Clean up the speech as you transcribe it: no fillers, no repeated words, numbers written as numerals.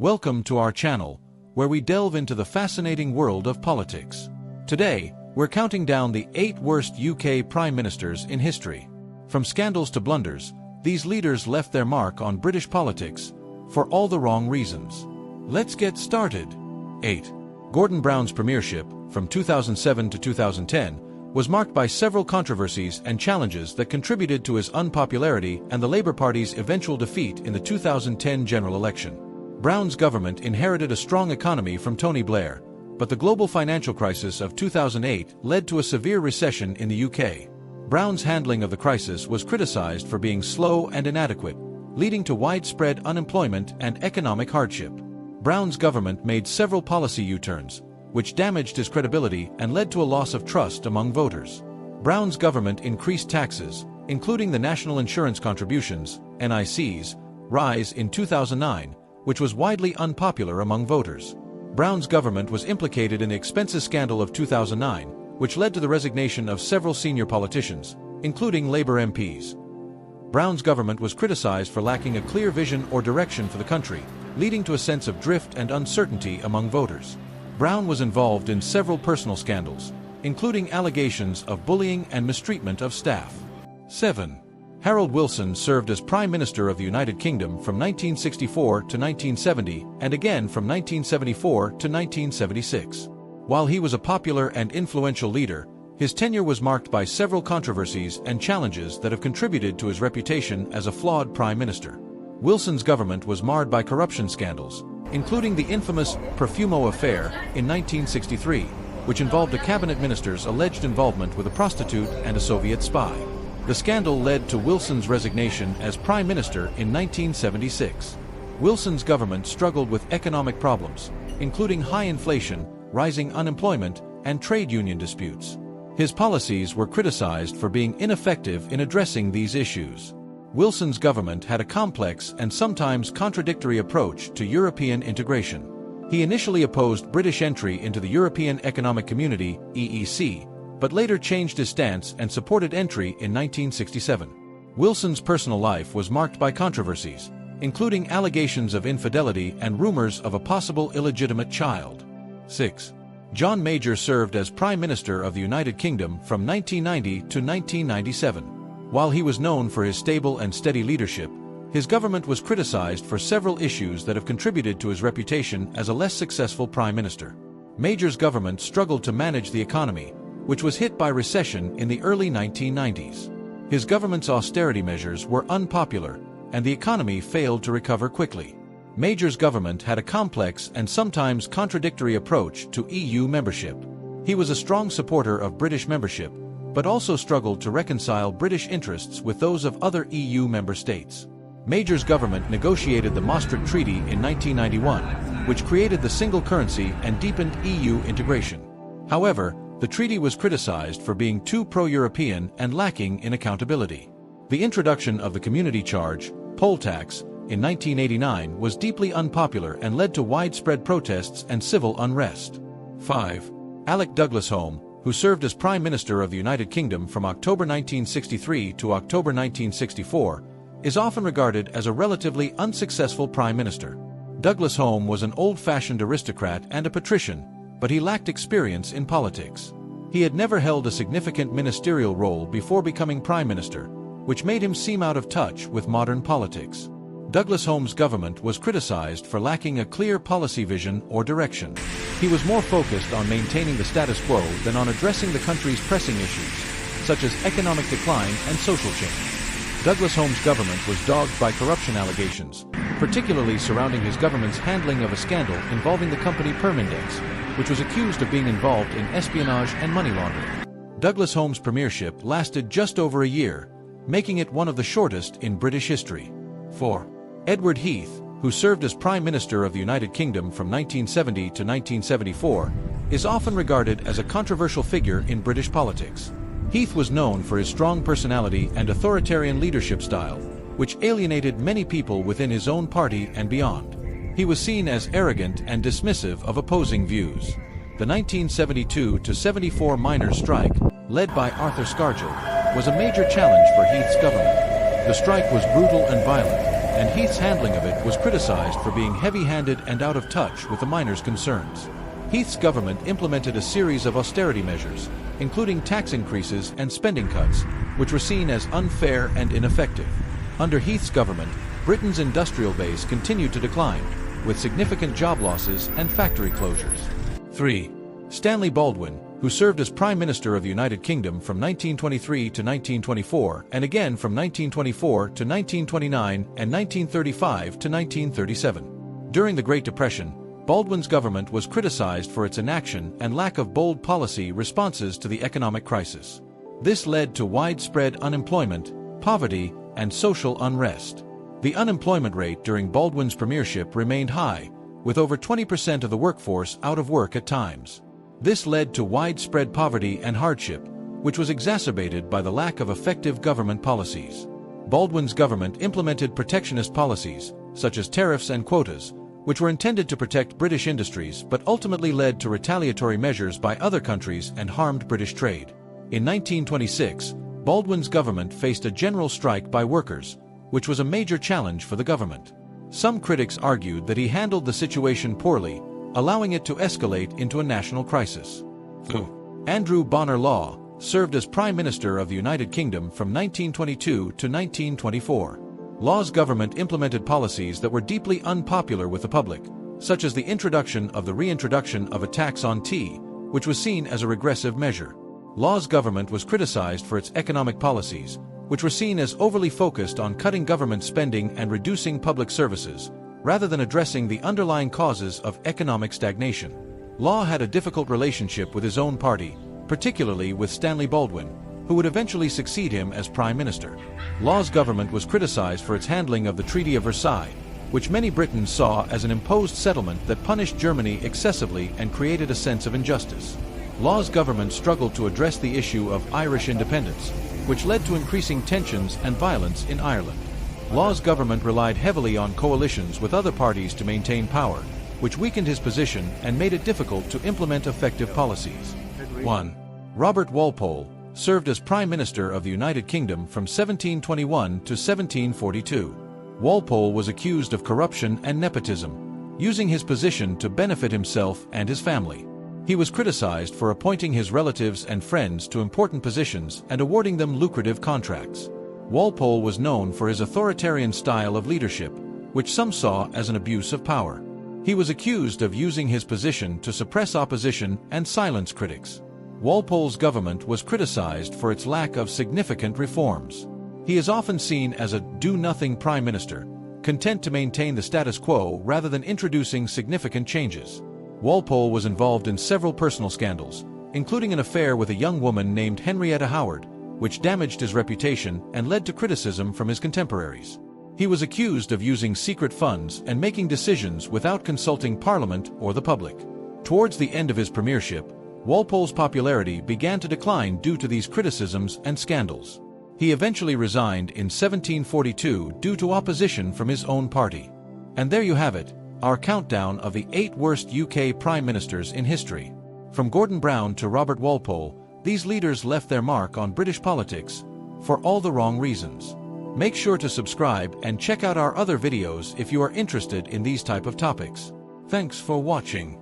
Welcome to our channel, where we delve into the fascinating world of politics. Today, we're counting down the 8 worst UK Prime Ministers in history. From scandals to blunders, these leaders left their mark on British politics for all the wrong reasons. Let's get started. 8. Gordon Brown's premiership, from 2007 to 2010, was marked by several controversies and challenges that contributed to his unpopularity and the Labour Party's eventual defeat in the 2010 general election. Brown's government inherited a strong economy from Tony Blair, but the global financial crisis of 2008 led to a severe recession in the UK. Brown's handling of the crisis was criticised for being slow and inadequate, leading to widespread unemployment and economic hardship. Brown's government made several policy U-turns, which damaged his credibility and led to a loss of trust among voters. Brown's government increased taxes, including the National Insurance Contributions (NICs) rise in 2009, which was widely unpopular among voters. Brown's government was implicated in the expenses scandal of 2009, which led to the resignation of several senior politicians, including Labour MPs. Brown's government was criticised for lacking a clear vision or direction for the country, leading to a sense of drift and uncertainty among voters. Brown was involved in several personal scandals, including allegations of bullying and mistreatment of staff. 7. Harold Wilson served as Prime Minister of the United Kingdom from 1964 to 1970 and again from 1974 to 1976. While he was a popular and influential leader, his tenure was marked by several controversies and challenges that have contributed to his reputation as a flawed Prime Minister. Wilson's government was marred by corruption scandals, including the infamous Profumo affair in 1963, which involved a cabinet minister's alleged involvement with a prostitute and a Soviet spy. The scandal led to Wilson's resignation as Prime Minister in 1976. Wilson's government struggled with economic problems, including high inflation, rising unemployment, and trade union disputes. His policies were criticized for being ineffective in addressing these issues. Wilson's government had a complex and sometimes contradictory approach to European integration. He initially opposed British entry into the European Economic Community (EEC), but later changed his stance and supported entry in 1967. Wilson's personal life was marked by controversies, including allegations of infidelity and rumors of a possible illegitimate child. 6. John Major served as Prime Minister of the United Kingdom from 1990 to 1997. While he was known for his stable and steady leadership, his government was criticized for several issues that have contributed to his reputation as a less successful Prime Minister. Major's government struggled to manage the economy, which was hit by recession in the early 1990s. His government's austerity measures were unpopular, and the economy failed to recover quickly. Major's government had a complex and sometimes contradictory approach to EU membership. He was a strong supporter of British membership, but also struggled to reconcile British interests with those of other EU member states. Major's government negotiated the Maastricht Treaty in 1991, which created the single currency and deepened EU integration. However, the treaty was criticized for being too pro-European and lacking in accountability. The introduction of the community charge, poll tax, in 1989 was deeply unpopular and led to widespread protests and civil unrest. 5. Alec Douglas-Home, who served as Prime Minister of the United Kingdom from October 1963 to October 1964, is often regarded as a relatively unsuccessful Prime Minister. Douglas-Home was an old-fashioned aristocrat and a patrician, but he lacked experience in politics. He had never held a significant ministerial role before becoming Prime Minister, which made him seem out of touch with modern politics. Douglas-Home's government was criticized for lacking a clear policy vision or direction. He was more focused on maintaining the status quo than on addressing the country's pressing issues, such as economic decline and social change. Douglas-Home's government was dogged by corruption allegations, particularly surrounding his government's handling of a scandal involving the company Permindex, which was accused of being involved in espionage and money laundering. Douglas-Home's premiership lasted just over a year, making it one of the shortest in British history. 4. Edward Heath, who served as Prime Minister of the United Kingdom from 1970 to 1974, is often regarded as a controversial figure in British politics. Heath was known for his strong personality and authoritarian leadership style, which alienated many people within his own party and beyond. He was seen as arrogant and dismissive of opposing views. The 1972-74 miners' strike, led by Arthur Scargill, was a major challenge for Heath's government. The strike was brutal and violent, and Heath's handling of it was criticized for being heavy-handed and out of touch with the miners' concerns. Heath's government implemented a series of austerity measures, including tax increases and spending cuts, which were seen as unfair and ineffective. Under Heath's government, Britain's industrial base continued to decline, with significant job losses and factory closures. 3. Stanley Baldwin, who served as Prime Minister of the United Kingdom from 1923 to 1924 and again from 1924 to 1929 and 1935 to 1937. During the Great Depression, Baldwin's government was criticized for its inaction and lack of bold policy responses to the economic crisis. This led to widespread unemployment, poverty, and social unrest. The unemployment rate during Baldwin's premiership remained high, with over 20% of the workforce out of work at times. This led to widespread poverty and hardship, which was exacerbated by the lack of effective government policies. Baldwin's government implemented protectionist policies, such as tariffs and quotas, which were intended to protect British industries but ultimately led to retaliatory measures by other countries and harmed British trade. In 1926, Baldwin's government faced a general strike by workers, which was a major challenge for the government. Some critics argued that he handled the situation poorly, allowing it to escalate into a national crisis. Andrew Bonar Law served as Prime Minister of the United Kingdom from 1922 to 1924. Law's government implemented policies that were deeply unpopular with the public, such as the introduction of the reintroduction of a tax on tea, which was seen as a regressive measure. Law's government was criticized for its economic policies, which were seen as overly focused on cutting government spending and reducing public services, rather than addressing the underlying causes of economic stagnation. Law had a difficult relationship with his own party, particularly with Stanley Baldwin, who would eventually succeed him as Prime Minister. Law's government was criticized for its handling of the Treaty of Versailles, which many Britons saw as an imposed settlement that punished Germany excessively and created a sense of injustice. Law's government struggled to address the issue of Irish independence, which led to increasing tensions and violence in Ireland. Law's government relied heavily on coalitions with other parties to maintain power, which weakened his position and made it difficult to implement effective policies. 1. Robert Walpole served as Prime Minister of the United Kingdom from 1721 to 1742. Walpole was accused of corruption and nepotism, using his position to benefit himself and his family. He was criticized for appointing his relatives and friends to important positions and awarding them lucrative contracts. Walpole was known for his authoritarian style of leadership, which some saw as an abuse of power. He was accused of using his position to suppress opposition and silence critics. Walpole's government was criticized for its lack of significant reforms. He is often seen as a do-nothing prime minister, content to maintain the status quo rather than introducing significant changes. Walpole was involved in several personal scandals, including an affair with a young woman named Henrietta Howard, which damaged his reputation and led to criticism from his contemporaries. He was accused of using secret funds and making decisions without consulting Parliament or the public. Towards the end of his premiership, Walpole's popularity began to decline due to these criticisms and scandals. He eventually resigned in 1742 due to opposition from his own party. And there you have it, our countdown of the 8 worst UK Prime Ministers in history. From Gordon Brown to Robert Walpole, these leaders left their mark on British politics for all the wrong reasons. Make sure to subscribe and check out our other videos if you are interested in these type of topics. Thanks for watching.